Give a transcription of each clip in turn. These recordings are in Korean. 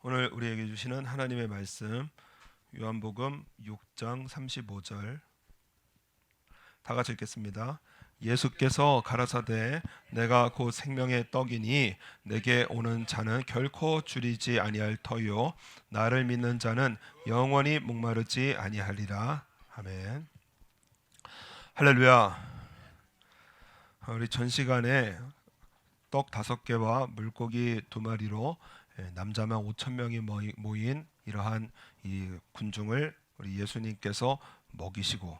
오늘 우리에게 주시는 하나님의 말씀 요한복음 6장 35절 다 같이 읽겠습니다. 예수께서 가라사대 내가 곧 생명의 떡이니 내게 오는 자는 결코 줄이지 아니할 터요 나를 믿는 자는 영원히 목마르지 아니하리라. 아멘. 할렐루야. 우리 전 시간에 떡 5개와 물고기 2마리로 남자만 5천 명이 모인 이러한 이 군중을 우리 예수님께서 먹이시고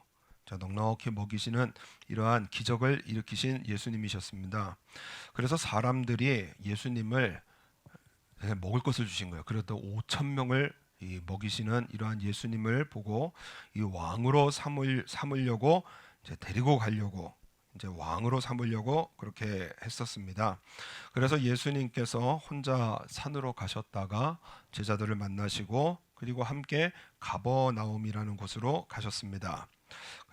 넉넉히 먹이시는 이러한 기적을 일으키신 예수님이셨습니다. 그래서 사람들이 예수님을 먹을 것을 주신 거예요. 그래도 5천 명을 먹이시는 이러한 예수님을 보고 이 왕으로 삼으려고 이제 데리고 가려고 이제 왕으로 삼으려고 그렇게 했었습니다. 그래서 예수님께서 혼자 산으로 가셨다가 제자들을 만나시고 그리고 함께 가버나움이라는 곳으로 가셨습니다.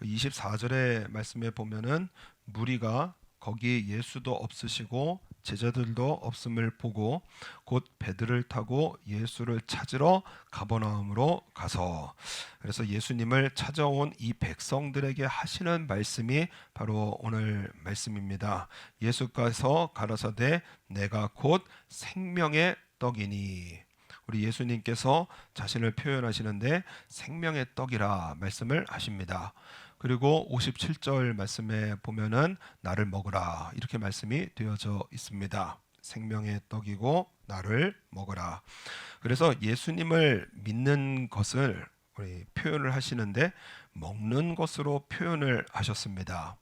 24절의 말씀에 보면은 무리가 거기 예수도 없으시고 제자들도 없음을 보고 곧 배들을 타고 예수를 찾으러 가버나움으로 가서, 그래서 예수님을 찾아온 이 백성들에게 하시는 말씀이 바로 오늘 말씀입니다. 예수께서 가라사대 내가 곧 생명의 떡이니, 우리 예수님께서 자신을 표현하시는데 생명의 떡이라 말씀을 하십니다. 그리고 57절 말씀에 보면은 나를 먹으라 이렇게 말씀이 되어져 있습니다. 생명의 떡이고 나를 먹으라. 그래서 예수님을 믿는 것을 우리 표현을 하시는데 먹는 것으로 표현을 하셨습니다.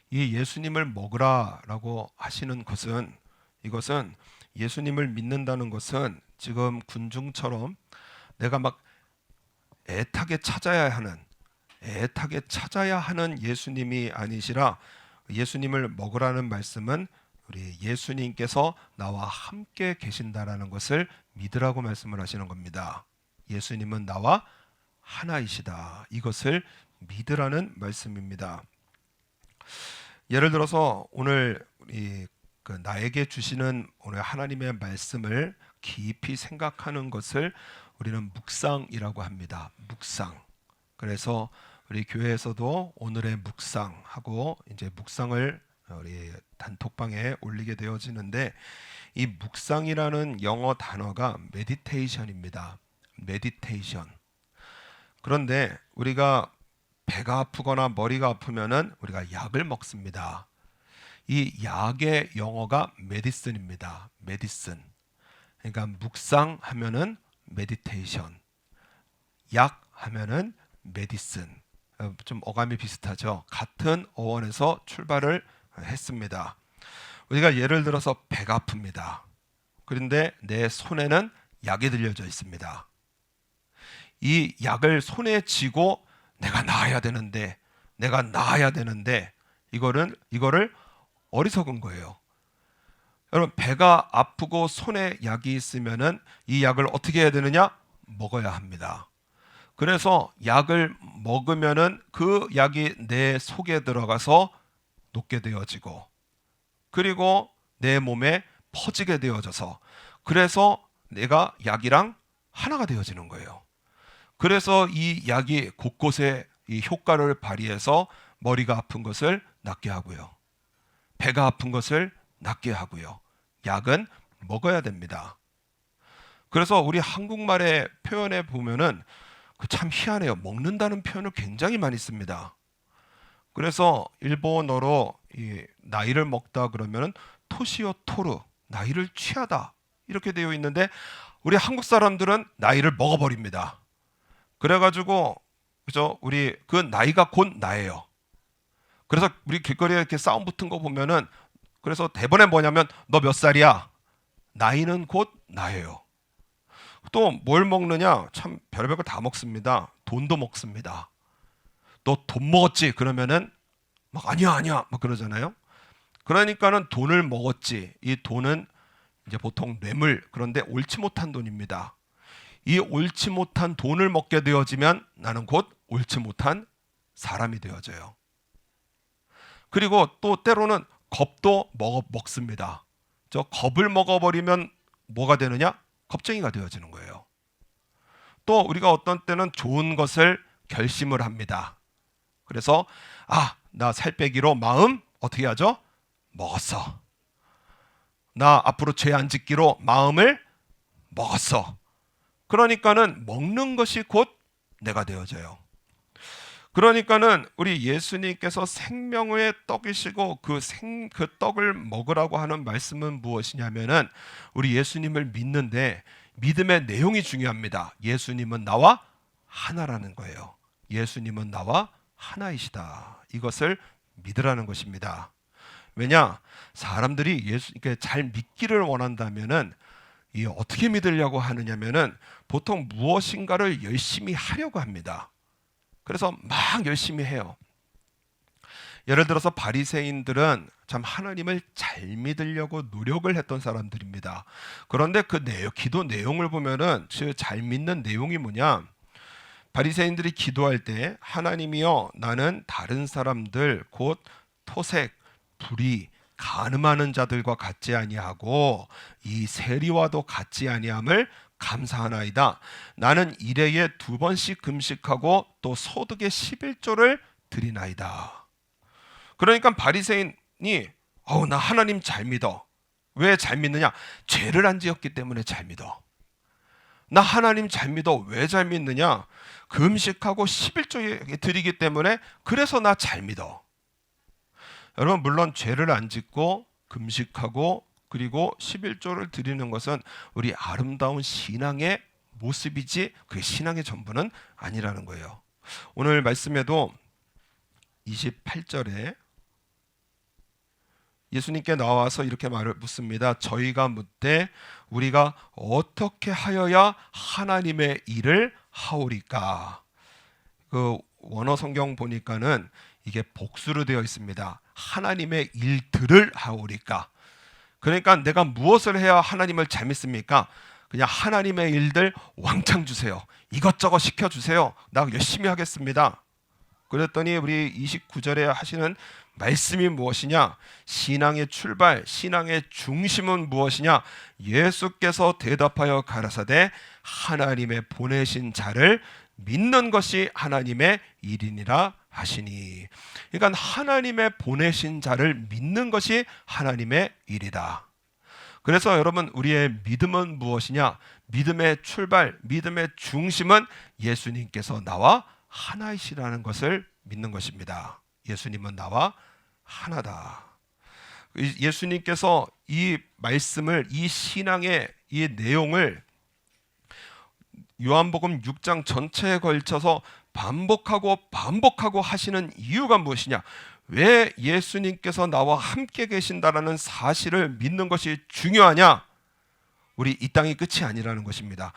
이 예수님을 먹으라라고 하시는 것은, 이것은 예수님을 믿는다는 것은 지금 군중처럼 내가 막 애타게 찾아야 하는 예수님이 아니시라, 예수님을 먹으라는 말씀은 우리 예수님께서 나와 함께 계신다라는 것을 믿으라고 말씀을 하시는 겁니다. 예수님은 나와 하나이시다. 이것을 믿으라는 말씀입니다. 예를 들어서 오늘 나에게 주시는 오늘 하나님의 말씀을 깊이 생각하는 것을 우리는 묵상이라고 합니다. 묵상. 그래서 우리 교회에서도 오늘의 묵상하고 이제 묵상을 우리 단톡방에 올리게 되어지는데, 이 묵상이라는 영어 단어가 메디테이션입니다. 메디테이션. 그런데 우리가 배가 아프거나 머리가 아프면은 우리가 약을 먹습니다. 이 약의 영어가 메디슨입니다. 메디슨. 그러니까 묵상하면은 메디테이션, 약 하면은 메디슨. 좀 어감이 비슷하죠. 같은 어원에서 출발을 했습니다. 우리가 예를 들어서 배가 아픕니다. 그런데 내 손에는 약이 들려져 있습니다. 이 약을 손에 쥐고 내가 나아야 되는데 이거를 어리석은 거예요. 여러분, 배가 아프고 손에 약이 있으면은 이 약을 어떻게 해야 되느냐? 먹어야 합니다. 그래서 약을 먹으면은 그 약이 내 속에 들어가서 녹게 되어지고, 그리고 내 몸에 퍼지게 되어져서, 그래서 내가 약이랑 하나가 되어지는 거예요. 그래서 이 약이 곳곳에 이 효과를 발휘해서 머리가 아픈 것을 낫게 하고요, 배가 아픈 것을 낫게 하고요. 약은 먹어야 됩니다. 그래서 우리 한국말의 표현에 보면은 참 희한해요. 먹는다는 표현을 굉장히 많이 씁니다. 그래서 일본어로 이 나이를 먹다 그러면은 토시오 토르, 나이를 취하다 이렇게 되어 있는데, 우리 한국 사람들은 나이를 먹어버립니다. 그래가지고 그죠? 우리 그 나이가 곧 나예요. 그래서 우리 길거리에 이렇게 싸움 붙은 거 보면은, 그래서 대본에 뭐냐면 너 몇 살이야? 나이는 곧 나예요. 또 뭘 먹느냐? 참 별별 거 다 먹습니다. 돈도 먹습니다. 너 돈 먹었지? 그러면은 막 아니야 막 그러잖아요. 그러니까는 돈을 먹었지. 이 돈은 이제 보통 뇌물, 그런데 옳지 못한 돈입니다. 이 옳지 못한 돈을 먹게 되어지면 나는 곧 옳지 못한 사람이 되어져요. 그리고 또 때로는 겁도 먹습니다. 저 겁을 먹어버리면 뭐가 되느냐? 겁쟁이가 되어지는 거예요. 또 우리가 어떤 때는 좋은 것을 결심을 합니다. 그래서 나 살 빼기로 마음 어떻게 하죠? 먹었어. 나 앞으로 죄 안 짓기로 마음을 먹었어. 그러니까는 먹는 것이 곧 내가 되어져요. 그러니까는 우리 예수님께서 생명의 떡이시고 그 떡을 먹으라고 하는 말씀은 무엇이냐면은 우리 예수님을 믿는데 믿음의 내용이 중요합니다. 예수님은 나와 하나라는 거예요. 예수님은 나와 하나이시다. 이것을 믿으라는 것입니다. 왜냐? 사람들이 예수님께 잘 믿기를 원한다면은 이 어떻게 믿으려고 하느냐면은 보통 무엇인가를 열심히 하려고 합니다. 그래서 막 열심히 해요. 예를 들어서 바리새인들은 참 하나님을 잘 믿으려고 노력을 했던 사람들입니다. 그런데 그 기도 내용을 보면은 잘 믿는 내용이 뭐냐? 바리새인들이 기도할 때 하나님이여 나는 다른 사람들 곧 토색, 불의, 간음하는 자들과 같지 아니하고 이 세리와도 같지 아니함을 감사하나이다. 나는 일해에 2번씩 금식하고 또 소득의 11조를 드리나이다. 그러니까 바리새인이 나 하나님 잘 믿어. 왜 잘 믿느냐? 죄를 안 지었기 때문에 잘 믿어. 나 하나님 잘 믿어. 왜 잘 믿느냐? 금식하고 11조 드리기 때문에 그래서 나 잘 믿어. 여러분 물론 죄를 안 짓고 금식하고 그리고 11조를 드리는 것은 우리 아름다운 신앙의 모습이지 그 신앙의 전부는 아니라는 거예요. 오늘 말씀에도 28절에 예수님께 나와서 이렇게 묻습니다. 저희가 묻되 우리가 어떻게 하여야 하나님의 일을 하오리까? 그 원어 성경 보니까는 이게 복수로 되어 있습니다. 하나님의 일들을 하오리까? 그러니까 내가 무엇을 해야 하나님을 잘 믿습니까? 그냥 하나님의 일들 왕창 주세요. 이것저것 시켜주세요. 나 열심히 하겠습니다. 그랬더니 우리 29절에 하시는 말씀이 무엇이냐? 신앙의 출발, 신앙의 중심은 무엇이냐? 예수께서 대답하여 가라사대 하나님의 보내신 자를 믿는 것이 하나님의 일이니라 하시니. 그러니까 하나님의 보내신 자를 믿는 것이 하나님의 일이다. 그래서 여러분 우리의 믿음은 무엇이냐? 믿음의 출발, 믿음의 중심은 예수님께서 나와 하나이시라는 것을 믿는 것입니다. 예수님은 나와 하나다. 예수님께서 이 말씀을, 이 신앙의 이 내용을 요한복음 6장 전체에 걸쳐서 반복하고 하시는 이유가 무엇이냐? 왜 예수님께서 나와 함께 계신다라는 사실을 믿는 것이 중요하냐? 우리 이 땅이 끝이 아니라는 것입니다.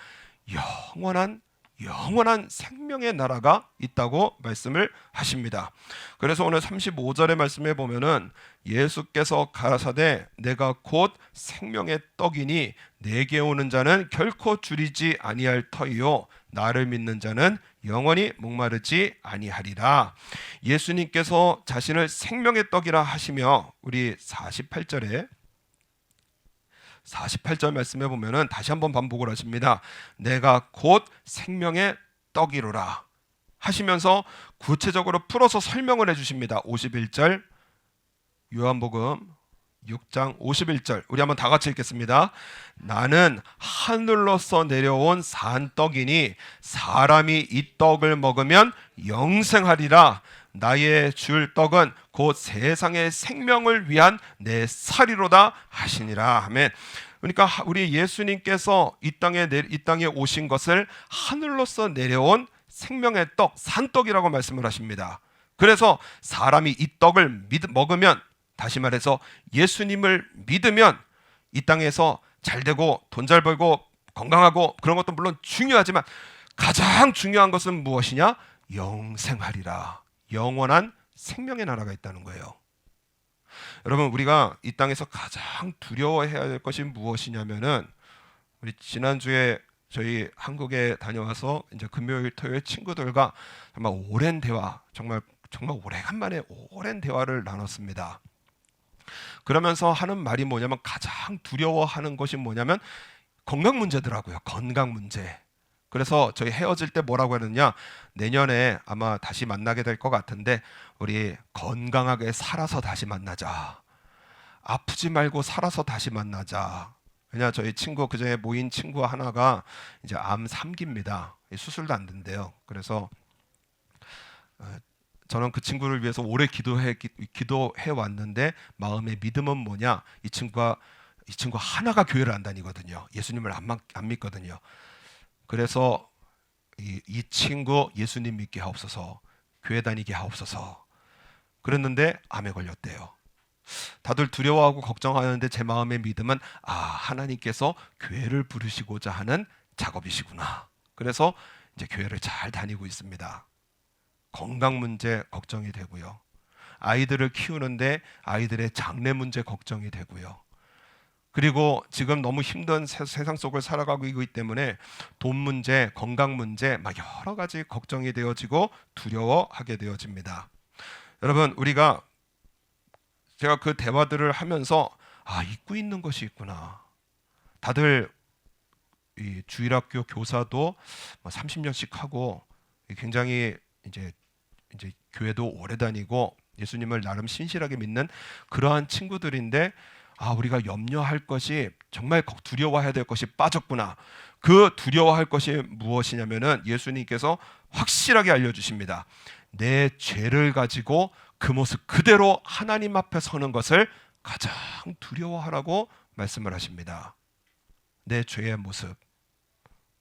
영원한 생명의 나라가 있다고 말씀을 하십니다. 그래서 오늘 35절의 말씀에 보면은 예수께서 가라사대 내가 곧 생명의 떡이니 내게 오는 자는 결코 줄이지 아니할 터이요 나를 믿는 자는 영원히 목마르지 아니하리라. 예수님께서 자신을 생명의 떡이라 하시며 우리 48절 말씀해 보면은 다시 한번 반복을 하십니다. 내가 곧 생명의 떡이로라 하시면서 구체적으로 풀어서 설명을 해주십니다. 51절 요한복음 6장 51절 우리 한번 다 같이 읽겠습니다. 나는 하늘로서 내려온 산떡이니 사람이 이 떡을 먹으면 영생하리라. 나의 줄 떡은 곧 세상의 생명을 위한 내 살이로다 하시니라. 아멘. 그러니까 우리 예수님께서 이 땅에 오신 것을 하늘로서 내려온 생명의 떡, 산떡이라고 말씀을 하십니다. 그래서 사람이 이 떡을 먹으면, 다시 말해서 예수님을 믿으면 이 땅에서 잘 되고 돈 잘 벌고 건강하고 그런 것도 물론 중요하지만 가장 중요한 것은 무엇이냐? 영생하리라. 영원한 생명의 나라가 있다는 거예요. 여러분 우리가 이 땅에서 가장 두려워해야 될 것이 무엇이냐면은 우리 지난주에 저희 한국에 다녀와서 이제 금요일 토요일 친구들과 정말 오랜 대화, 정말 오래간만에 오랜 대화를 나눴습니다. 그러면서 하는 말이 뭐냐면 가장 두려워하는 것이 뭐냐면 건강 문제더라고요. 건강 문제. 그래서 저희 헤어질 때 뭐라고 하느냐, 내년에 아마 다시 만나게 될 것 같은데 우리 건강하게 살아서 다시 만나자. 아프지 말고 살아서 다시 만나자. 왜냐, 저희 친구, 그전에 모인 친구 하나가 이제 암 3기입니다. 수술도 안 된대요. 그래서 저는 그 친구를 위해서 오래 기도해 왔는데, 마음의 믿음은 뭐냐, 이 친구 하나가 교회를 안 다니거든요. 예수님을 안 믿거든요. 그래서 이 친구 예수님 믿게 하옵소서, 교회 다니게 하옵소서 그랬는데 암에 걸렸대요. 다들 두려워하고 걱정하는데 제 마음의 믿음은 하나님께서 교회를 부르시고자 하는 작업이시구나. 그래서 이제 교회를 잘 다니고 있습니다. 건강 문제 걱정이 되고요. 아이들을 키우는데 아이들의 장래 문제 걱정이 되고요. 그리고 지금 너무 힘든 세상 속을 살아가고 있기 때문에 돈 문제, 건강 문제 막 여러 가지 걱정이 되어지고 두려워하게 되어집니다. 여러분, 제가 그 대화들을 하면서 잊고 있는 것이 있구나. 다들 이 주일학교 교사도 30년씩 하고 굉장히 이제 교회도 오래 다니고 예수님을 나름 신실하게 믿는 그러한 친구들인데, 우리가 염려할 것이, 정말 두려워해야 될 것이 빠졌구나. 그 두려워할 것이 무엇이냐면은 예수님께서 확실하게 알려주십니다. 내 죄를 가지고 그 모습 그대로 하나님 앞에 서는 것을 가장 두려워하라고 말씀을 하십니다. 내 죄의 모습,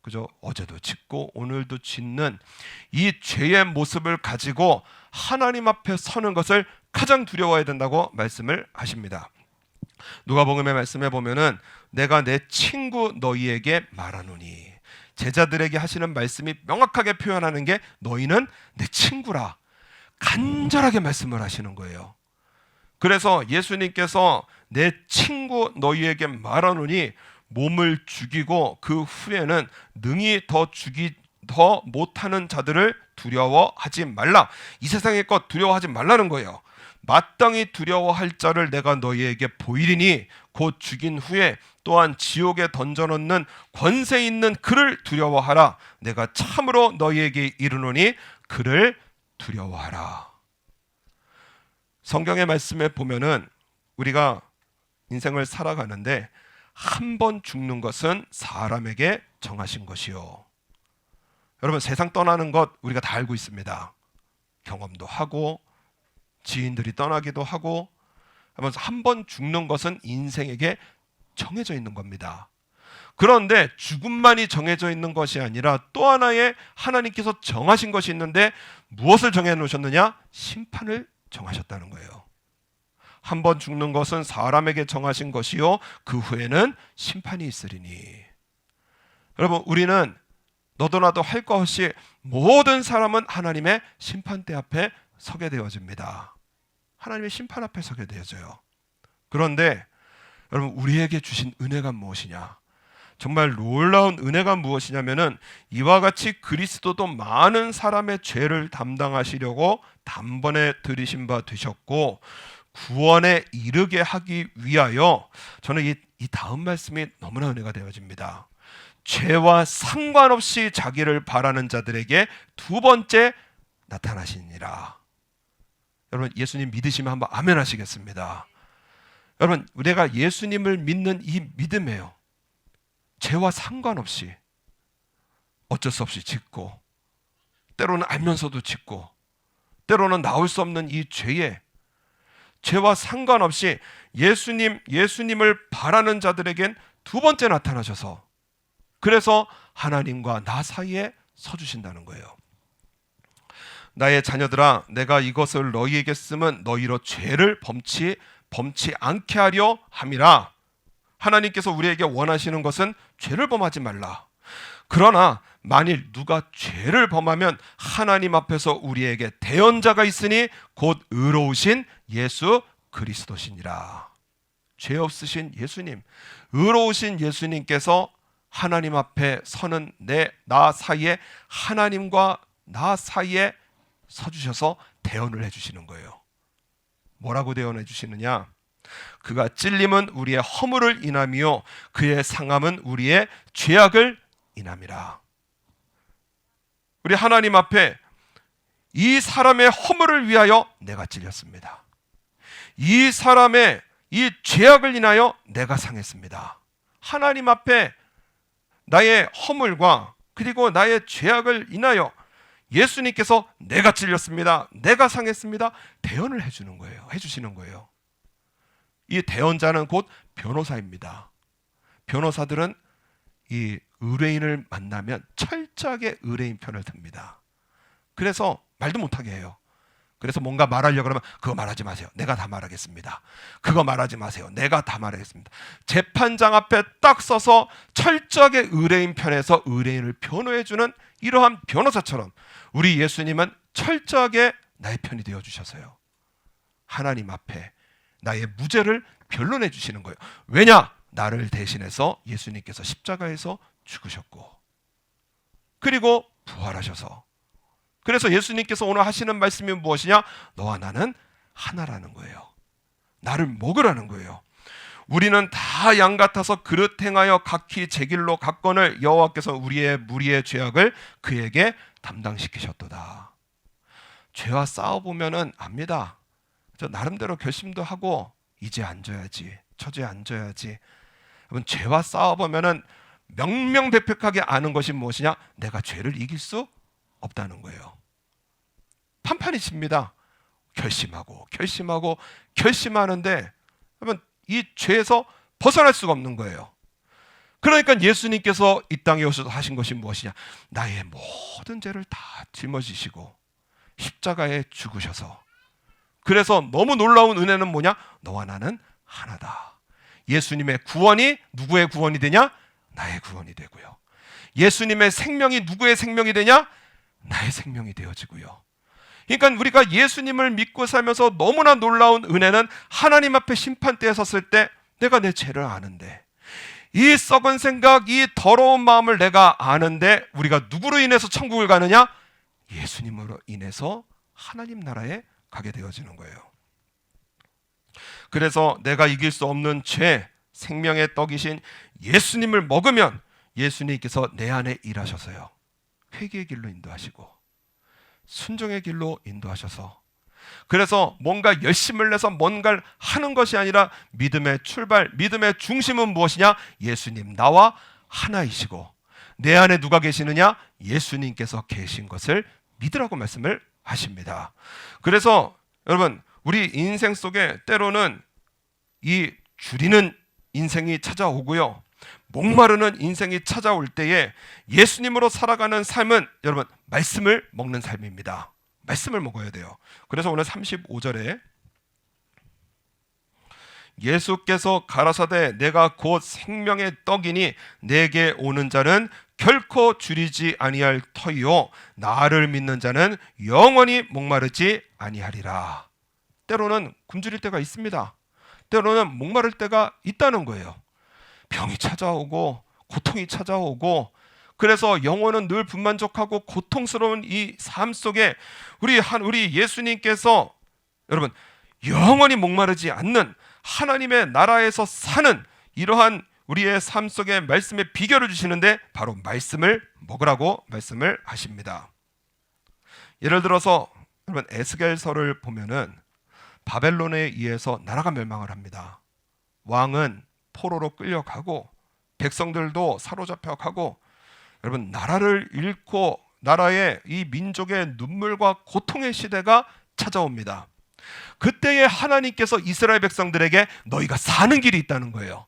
그죠? 어제도 짓고 오늘도 짓는 이 죄의 모습을 가지고 하나님 앞에 서는 것을 가장 두려워해야 된다고 말씀을 하십니다. 누가복음의 말씀에 보면은 내가 내 친구 너희에게 말하노니, 제자들에게 하시는 말씀이 명확하게 표현하는 게 너희는 내 친구라, 간절하게 말씀을 하시는 거예요. 그래서 예수님께서 내 친구 너희에게 말하노니, 몸을 죽이고 그 후에는 능히 더 못하는 자들을 두려워하지 말라. 이 세상의 것 두려워하지 말라는 거예요. 마땅히 두려워할 자를 내가 너희에게 보이리니 곧 죽인 후에 또한 지옥에 던져놓는 권세 있는 그를 두려워하라. 내가 참으로 너희에게 이르노니 그를 두려워하라. 성경의 말씀에 보면은 우리가 인생을 살아가는데 한 번 죽는 것은 사람에게 정하신 것이요. 여러분, 세상 떠나는 것 우리가 다 알고 있습니다. 경험도 하고 지인들이 떠나기도 하고 하면서 한 번 죽는 것은 인생에게 정해져 있는 겁니다. 그런데 죽음만이 정해져 있는 것이 아니라 또 하나의 하나님께서 정하신 것이 있는데, 무엇을 정해 놓으셨느냐? 심판을 정하셨다는 거예요. 한 번 죽는 것은 사람에게 정하신 것이요 그 후에는 심판이 있으리니. 여러분, 우리는 너도 나도 할 것 없이 모든 사람은 하나님의 심판대 앞에 서게 되어집니다. 하나님의 심판 앞에 서게 되어져요. 그런데 여러분, 우리에게 주신 은혜가 무엇이냐? 정말 놀라운 은혜가 무엇이냐면은 이와 같이 그리스도도 많은 사람의 죄를 담당하시려고 단번에 들이신 바 되셨고, 구원에 이르게 하기 위하여, 저는 이 다음 말씀이 너무나 은혜가 되어집니다. 죄와 상관없이 자기를 바라는 자들에게 두 번째 나타나시니라. 여러분, 예수님 믿으시면 한번 아멘 하시겠습니다. 여러분, 우리가 예수님을 믿는 이 믿음이에요. 죄와 상관없이 어쩔 수 없이 짓고, 때로는 알면서도 짓고, 때로는 나올 수 없는 이 죄와 상관없이 예수님을 바라는 자들에겐 두 번째 나타나셔서, 그래서 하나님과 나 사이에 서주신다는 거예요. 나의 자녀들아, 내가 이것을 너희에게 쓰면 너희로 죄를 범치 않게 하려 함이라. 하나님께서 우리에게 원하시는 것은 죄를 범하지 말라. 그러나 만일 누가 죄를 범하면 하나님 앞에서 우리에게 대언자가 있으니 곧 의로우신 예수 그리스도시니라. 죄 없으신 예수님, 의로우신 예수님께서 하나님 앞에 서는 나 사이에, 하나님과 나 사이에 서주셔서 대언을 해주시는 거예요. 뭐라고 대언해 주시느냐? 그가 찔림은 우리의 허물을 인함이요 그의 상함은 우리의 죄악을 인함이라. 우리 하나님 앞에 이 사람의 허물을 위하여 내가 찔렸습니다. 이 사람의 이 죄악을 인하여 내가 상했습니다. 하나님 앞에 나의 허물과 그리고 나의 죄악을 인하여 예수님께서 내가 찔렸습니다, 내가 상했습니다, 대언을 해주시는 거예요. 이 대언자는 곧 변호사입니다. 변호사들은 이 의뢰인을 만나면 철저하게 의뢰인 편을 듭니다. 그래서 말도 못하게 해요. 그래서 뭔가 말하려고 그러면 그거 말하지 마세요, 내가 다 말하겠습니다. 그거 말하지 마세요, 내가 다 말하겠습니다. 재판장 앞에 딱 서서 철저하게 의뢰인 편에서 의뢰인을 변호해주는 이러한 변호사처럼 우리 예수님은 철저하게 나의 편이 되어주셔서요, 하나님 앞에 나의 무죄를 변론해 주시는 거예요. 왜냐? 나를 대신해서 예수님께서 십자가에서 죽으셨고 그리고 부활하셔서, 그래서 예수님께서 오늘 하시는 말씀이 무엇이냐? 너와 나는 하나라는 거예요. 나를 먹으라는 거예요. 우리는 다 양 같아서 그릇 행하여 각기 제 길로 갔거늘 여호와께서 우리의 무리의 죄악을 그에게 담당시키셨도다. 죄와 싸워보면은 압니다. 저 나름대로 결심도 하고 이제 앉아야지, 저제 앉아야지. 여러분, 죄와 싸워보면은 명명백백하게 아는 것이 무엇이냐? 내가 죄를 이길 수 없다는 거예요. 판판이 칩니다. 결심하는데 여러분, 이 죄에서 벗어날 수가 없는 거예요. 그러니까 예수님께서 이 땅에 오셔서 하신 것이 무엇이냐? 나의 모든 죄를 다 짊어지시고 십자가에 죽으셔서, 그래서 너무 놀라운 은혜는 뭐냐? 너와 나는 하나다. 예수님의 구원이 누구의 구원이 되냐? 나의 구원이 되고요. 예수님의 생명이 누구의 생명이 되냐? 나의 생명이 되어지고요. 그러니까 우리가 예수님을 믿고 살면서 너무나 놀라운 은혜는 하나님 앞에 심판대에 섰을 때 내가 내 죄를 아는데, 이 썩은 생각, 이 더러운 마음을 내가 아는데 우리가 누구로 인해서 천국을 가느냐? 예수님으로 인해서 하나님 나라에 가게 되어지는 거예요. 그래서 내가 이길 수 없는 죄, 생명의 떡이신 예수님을 먹으면 예수님께서 내 안에 일하셔서요, 회개의 길로 인도하시고 순종의 길로 인도하셔서, 그래서 뭔가 열심을 내서 뭔가를 하는 것이 아니라 믿음의 출발, 믿음의 중심은 무엇이냐? 예수님 나와 하나이시고 내 안에 누가 계시느냐? 예수님께서 계신 것을 믿으라고 말씀을 하십니다. 그래서 여러분, 우리 인생 속에 때로는 이 줄이는 인생이 찾아오고요, 목마르는 인생이 찾아올 때에 예수님으로 살아가는 삶은 여러분 말씀을 먹는 삶입니다. 말씀을 먹어야 돼요. 그래서 오늘 35절에 예수께서 가라사대 내가 곧 생명의 떡이니 내게 오는 자는 결코 줄이지 아니할 터이요 나를 믿는 자는 영원히 목마르지 아니하리라. 때로는 굶주릴 때가 있습니다. 때로는 목마를 때가 있다는 거예요. 병이 찾아오고 고통이 찾아오고, 그래서 영혼은 늘 불만족하고 고통스러운 이 삶 속에 우리 예수님께서 여러분 영원히 목마르지 않는 하나님의 나라에서 사는 이러한 우리의 삶 속에 말씀의 비결을 주시는데 바로 말씀을 먹으라고 말씀을 하십니다. 예를 들어서 여러분 에스겔서를 보면은 바벨론에 의해서 나라가 멸망을 합니다. 왕은 포로로 끌려가고 백성들도 사로잡혀 가고, 여러분 나라를 잃고 나라의 이 민족의 눈물과 고통의 시대가 찾아옵니다. 그때에 하나님께서 이스라엘 백성들에게 너희가 사는 길이 있다는 거예요.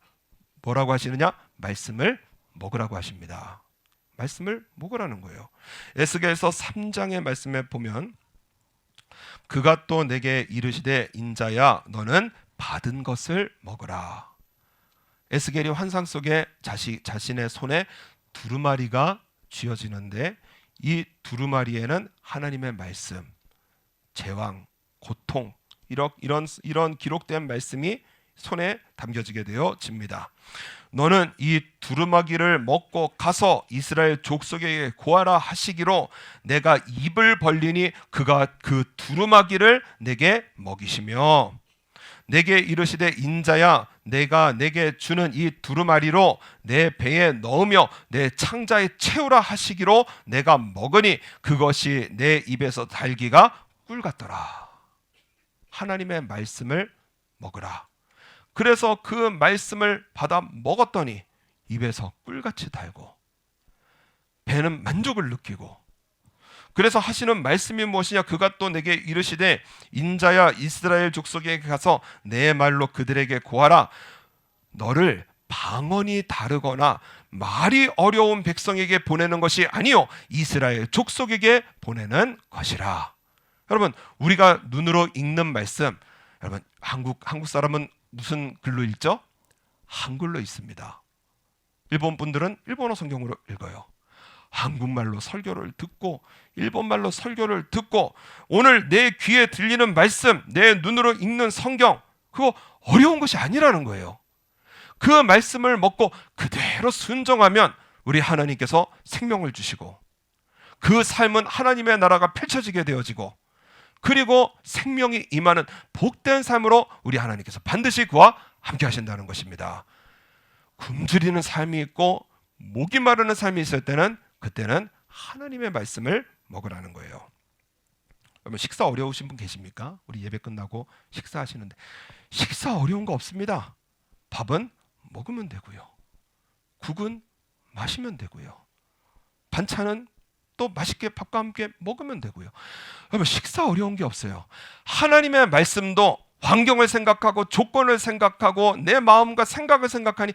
뭐라고 하시느냐? 말씀을 먹으라고 하십니다. 말씀을 먹으라는 거예요. 에스겔서 3장의 말씀에 보면 그가 또 내게 이르시되 인자야 너는 받은 것을 먹으라. 에스겔이 환상 속에 자신의 손에 두루마리가 쥐어지는데 이 두루마리에는 하나님의 말씀, 제왕, 고통 이런 기록된 말씀이 손에 담겨지게 되어집니다. 너는 이 두루마기를 먹고 가서 이스라엘 족속에게 고하라 하시기로 내가 입을 벌리니 그가 그 두루마기를 내게 먹이시며 내게 이르시되 인자야 내가 내게 주는 이 두루마리로 내 배에 넣으며 내 창자에 채우라 하시기로 내가 먹으니 그것이 내 입에서 달기가 꿀 같더라. 하나님의 말씀을 먹으라. 그래서 그 말씀을 받아 먹었더니 입에서 꿀같이 달고 배는 만족을 느끼고, 그래서 하시는 말씀이 무엇이냐? 그가 또 내게 이르시되 인자야 이스라엘 족속에게 가서 내 말로 그들에게 고하라. 너를 방언이 다르거나 말이 어려운 백성에게 보내는 것이 아니요 이스라엘 족속에게 보내는 것이라. 여러분, 우리가 눈으로 읽는 말씀, 여러분 한국 사람은 무슨 글로 읽죠? 한글로 읽습니다. 일본 분들은 일본어 성경으로 읽어요. 한국말로 설교를 듣고 일본말로 설교를 듣고 오늘 내 귀에 들리는 말씀, 내 눈으로 읽는 성경, 그거 어려운 것이 아니라는 거예요. 그 말씀을 먹고 그대로 순종하면 우리 하나님께서 생명을 주시고 그 삶은 하나님의 나라가 펼쳐지게 되어지고, 그리고 생명이 임하는 복된 삶으로 우리 하나님께서 반드시 그와 함께 하신다는 것입니다. 굶주리는 삶이 있고 목이 마르는 삶이 있을 때는 그때는 하나님의 말씀을 먹으라는 거예요. 여러분, 식사 어려우신 분 계십니까? 우리 예배 끝나고 식사하시는데 식사 어려운 거 없습니다. 밥은 먹으면 되고요. 국은 마시면 되고요. 반찬은 또 맛있게 밥과 함께 먹으면 되고요. 여러분, 식사 어려운 게 없어요. 하나님의 말씀도 환경을 생각하고 조건을 생각하고 내 마음과 생각을 생각하니,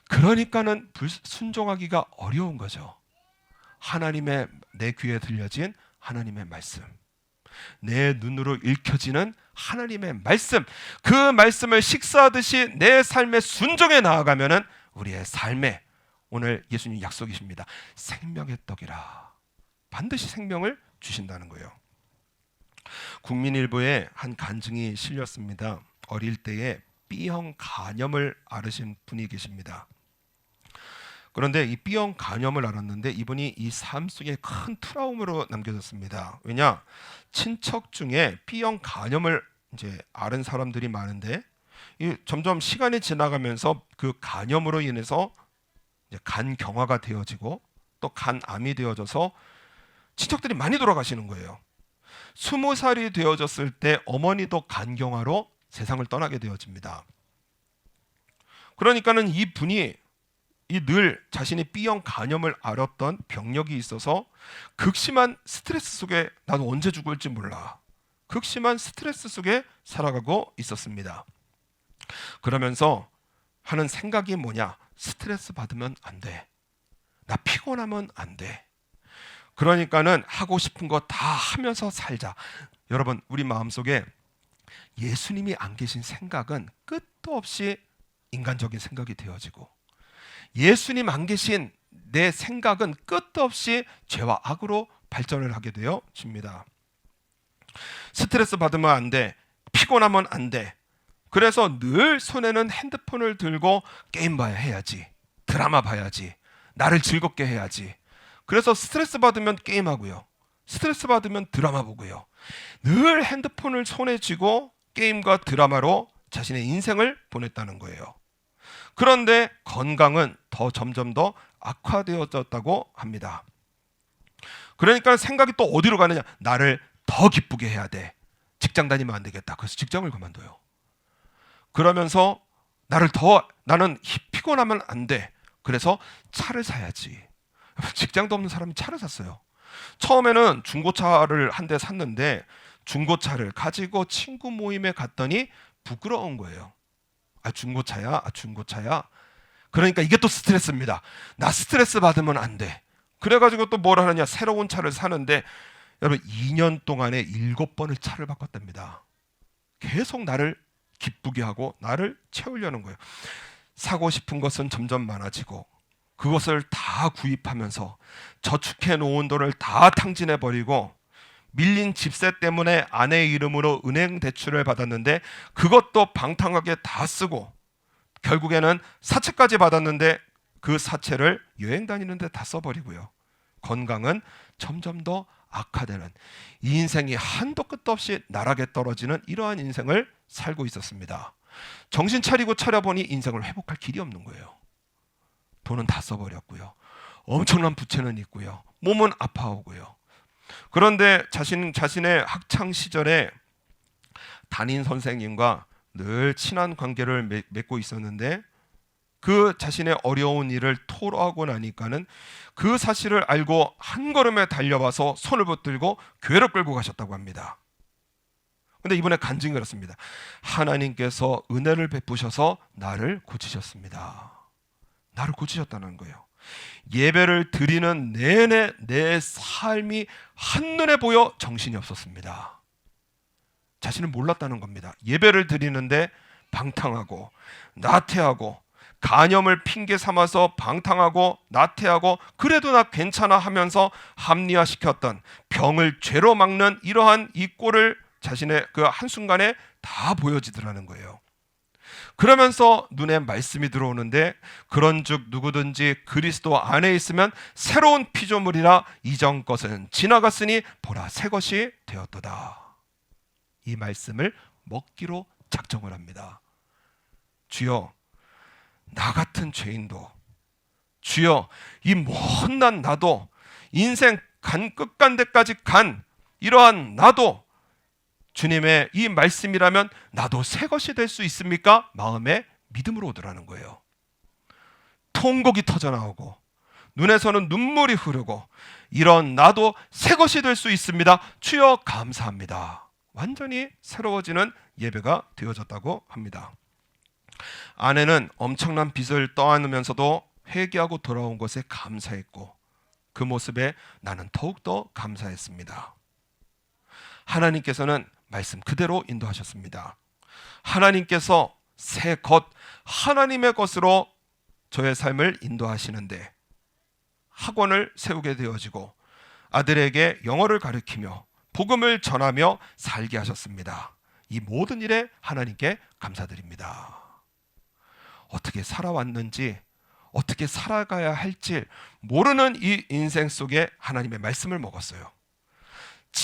그러니까는 순종하기가 어려운 거죠. 하나님의 내 귀에 들려진 하나님의 말씀, 내 눈으로 읽혀지는 하나님의 말씀, 그 말씀을 식사하듯이 내 삶의 순종에 나아가면은 우리의 삶에 오늘 예수님 약속이십니다. 생명의 떡이라. 반드시 생명을 주신다는 거예요. 국민일보에 한 간증이 실렸습니다. 어릴 때에 B형 간염을 앓으신 분이 계십니다. 그런데 이 B형 간염을 앓았는데 이분이 이 삶 속에 큰 트라우마로 남겨졌습니다. 왜냐? 친척 중에 B형 간염을 이제 앓은 사람들이 많은데 점점 시간이 지나가면서 그 간염으로 인해서 이제 간경화가 되어지고 또 간암이 되어져서 친척들이 많이 돌아가시는 거예요. 20살이 되어졌을 때 어머니도 간경화로 세상을 떠나게 되어집니다. 그러니까는 이 분이 늘 자신이 B형 간염을 앓았던 병력이 있어서 극심한 스트레스 속에 나도 언제 죽을지 몰라, 극심한 스트레스 속에 살아가고 있었습니다. 그러면서 하는 생각이 뭐냐? 스트레스 받으면 안 돼. 나 피곤하면 안 돼. 그러니까는 하고 싶은 거 다 하면서 살자. 여러분, 우리 마음속에 예수님이 안 계신 생각은 끝도 없이 인간적인 생각이 되어지고, 예수님 안 계신 내 생각은 끝도 없이 죄와 악으로 발전을 하게 되어집니다. 스트레스 받으면 안 돼. 피곤하면 안 돼. 그래서 늘 손에는 핸드폰을 들고 게임 봐야 해야지, 드라마 봐야지, 나를 즐겁게 해야지. 그래서 스트레스 받으면 게임하고요, 스트레스 받으면 드라마 보고요. 늘 핸드폰을 손에 쥐고 게임과 드라마로 자신의 인생을 보냈다는 거예요. 그런데 건강은 점점 더 악화되어졌다고 합니다. 그러니까 생각이 또 어디로 가느냐? 나를 더 기쁘게 해야 돼. 직장 다니면 안 되겠다. 그래서 직장을 그만둬요. 그러면서 나는 피곤하면 안 돼. 그래서 차를 사야지. 직장도 없는 사람이 차를 샀어요. 처음에는 중고차를 한 대 샀는데 중고차를 가지고 친구 모임에 갔더니 부끄러운 거예요. 중고차야. 그러니까 이게 또 스트레스입니다. 나 스트레스 받으면 안 돼. 그래가지고 또 뭘 하느냐? 새로운 차를 사는데 여러분 2년 동안에 7번을 차를 바꿨답니다. 계속 나를 기쁘게 하고 나를 채우려는 거예요. 사고 싶은 것은 점점 많아지고 그것을 다 구입하면서 저축해 놓은 돈을 다 탕진해 버리고 밀린 집세 때문에 아내 이름으로 은행 대출을 받았는데 그것도 방탕하게 다 쓰고 결국에는 사채까지 받았는데 그 사채를 여행 다니는데 다 써버리고요. 건강은 점점 더 악화되는, 이 인생이 한도 끝도 없이 나락에 떨어지는 이러한 인생을 살고 있었습니다. 정신 차리고 차려보니 인생을 회복할 길이 없는 거예요. 돈은 다 써버렸고요. 엄청난 부채는 있고요. 몸은 아파오고요. 그런데 자신의 학창 시절에 담임 선생님과 늘 친한 관계를 맺고 있었는데 그 자신의 어려운 일을 토로하고 나니까는 그 사실을 알고 한 걸음에 달려와서 손을 붙들고 교회로 끌고 가셨다고 합니다. 근데 이번에 간증이 그렇습니다. 하나님께서 은혜를 베푸셔서 나를 고치셨습니다. 나를 고치셨다는 거예요. 예배를 드리는 내내 내 삶이 한눈에 보여 정신이 없었습니다. 자신을 몰랐다는 겁니다. 예배를 드리는데 방탕하고 나태하고 간염을 핑계 삼아서 방탕하고 나태하고 그래도 나 괜찮아 하면서 합리화시켰던 병을 죄로 막는 이러한 이 꼴을 자신의 그 한순간에 다 보여지더라는 거예요. 그러면서 눈에 말씀이 들어오는데 그런즉 누구든지 그리스도 안에 있으면 새로운 피조물이라 이전 것은 지나갔으니 보라 새 것이 되었도다. 이 말씀을 먹기로 작정을 합니다. 주여 나 같은 죄인도, 주여 이 못난 나도, 인생 끝간데까지 간 이러한 나도 주님의 이 말씀이라면 나도 새 것이 될 수 있습니까? 마음에 믿음으로 오더라는 거예요. 통곡이 터져나오고 눈에서는 눈물이 흐르고 이런 나도 새 것이 될 수 있습니다. 주여 감사합니다. 완전히 새로워지는 예배가 되어졌다고 합니다. 아내는 엄청난 빚을 떠안으면서도 회개하고 돌아온 것에 감사했고 그 모습에 나는 더욱더 감사했습니다. 하나님께서는 말씀 그대로 인도하셨습니다. 하나님께서 새 것, 하나님의 것으로 저의 삶을 인도하시는데 학원을 세우게 되어지고 아들에게 영어를 가르치며 복음을 전하며 살게 하셨습니다. 이 모든 일에 하나님께 감사드립니다. 어떻게 살아왔는지, 어떻게 살아가야 할지 모르는 이 인생 속에 하나님의 말씀을 먹었어요.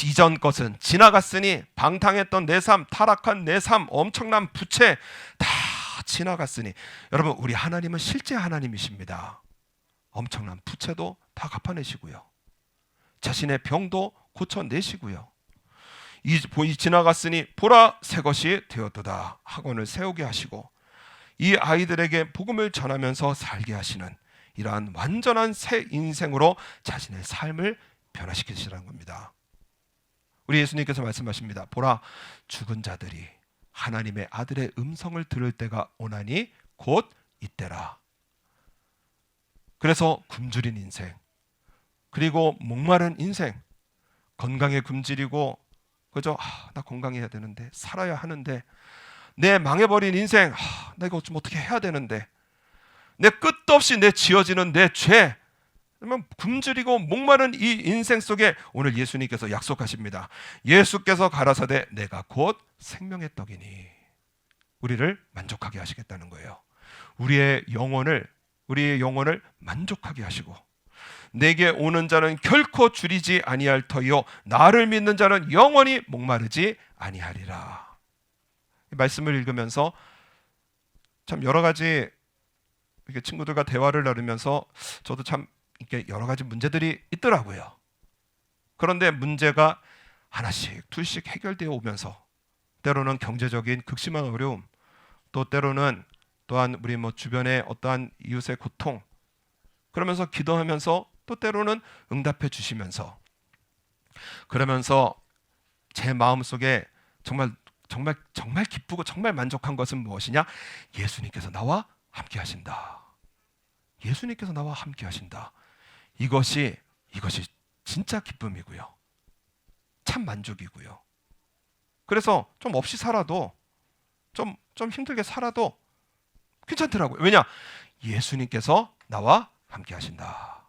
이전 것은 지나갔으니 방탕했던 내 삶, 타락한 내 삶, 엄청난 부채 다 지나갔으니 여러분 우리 하나님은 실제 하나님이십니다. 엄청난 부채도 다 갚아내시고요. 자신의 병도 고쳐내시고요. 이 지나갔으니 보라 새 것이 되었도다. 학원을 세우게 하시고 이 아이들에게 복음을 전하면서 살게 하시는 이러한 완전한 새 인생으로 자신의 삶을 변화시키시라는 겁니다. 우리 예수님께서 말씀하십니다. 보라 죽은 자들이 하나님의 아들의 음성을 들을 때가 오나니 곧 이때라. 그래서 굶주린 인생, 그리고 목마른 인생, 건강에 굶주리고 그죠? 나 건강해야 되는데, 살아야 하는데, 내 망해버린 인생, 나 이거 좀 어떻게 해야 되는데, 내 끝도 없이 내 지어지는 내 죄, 그러면 굶주리고 목마른 이 인생 속에 오늘 예수님께서 약속하십니다. 예수께서 가라사대 내가 곧 생명의 떡이니 우리를 만족하게 하시겠다는 거예요. 우리의 영혼을 만족하게 하시고 내게 오는 자는 결코 줄이지 아니할 터이요 나를 믿는 자는 영원히 목마르지 아니하리라. 이 말씀을 읽으면서 참 여러 가지 이렇게 친구들과 대화를 나누면서 저도 참 이렇게 여러 가지 문제들이 있더라고요. 그런데 문제가 하나씩 둘씩 해결되어 오면서 때로는 경제적인 극심한 어려움, 또 때로는 또한 우리 주변의 어떠한 이웃의 고통, 그러면서 기도하면서 또 때로는 응답해 주시면서 그러면서 제 마음속에 정말 기쁘고 정말 만족한 것은 무엇이냐? 예수님께서 나와 함께 하신다. 예수님께서 나와 함께 하신다. 이것이 진짜 기쁨이고요. 참 만족이고요. 그래서 좀 없이 살아도 좀 힘들게 살아도 괜찮더라고요. 왜냐? 예수님께서 나와 함께 하신다.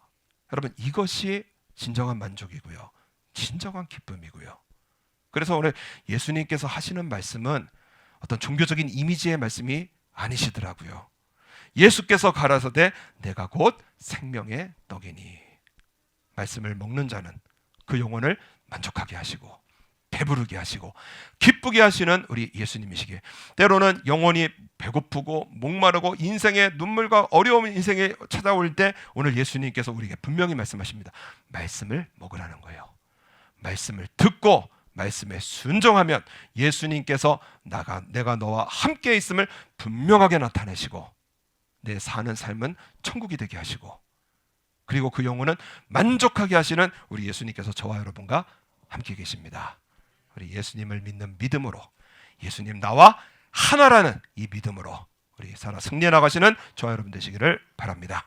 여러분 이것이 진정한 만족이고요. 진정한 기쁨이고요. 그래서 오늘 예수님께서 하시는 말씀은 어떤 종교적인 이미지의 말씀이 아니시더라고요. 예수께서 가라사대 내가 곧 생명의 떡이니 말씀을 먹는 자는 그 영혼을 만족하게 하시고 배부르게 하시고 기쁘게 하시는 우리 예수님이시기에, 때로는 영혼이 배고프고 목마르고 인생의 눈물과 어려움 인생에 찾아올 때 오늘 예수님께서 우리에게 분명히 말씀하십니다. 말씀을 먹으라는 거예요. 말씀을 듣고 말씀에 순종하면 예수님께서 내가 너와 함께 있음을 분명하게 나타내시고 내 사는 삶은 천국이 되게 하시고, 그리고 그 영혼은 만족하게 하시는 우리 예수님께서 저와 여러분과 함께 계십니다. 우리 예수님을 믿는 믿음으로, 예수님 나와 하나라는 이 믿음으로 우리 살아 승리해 나가시는 저와 여러분 되시기를 바랍니다.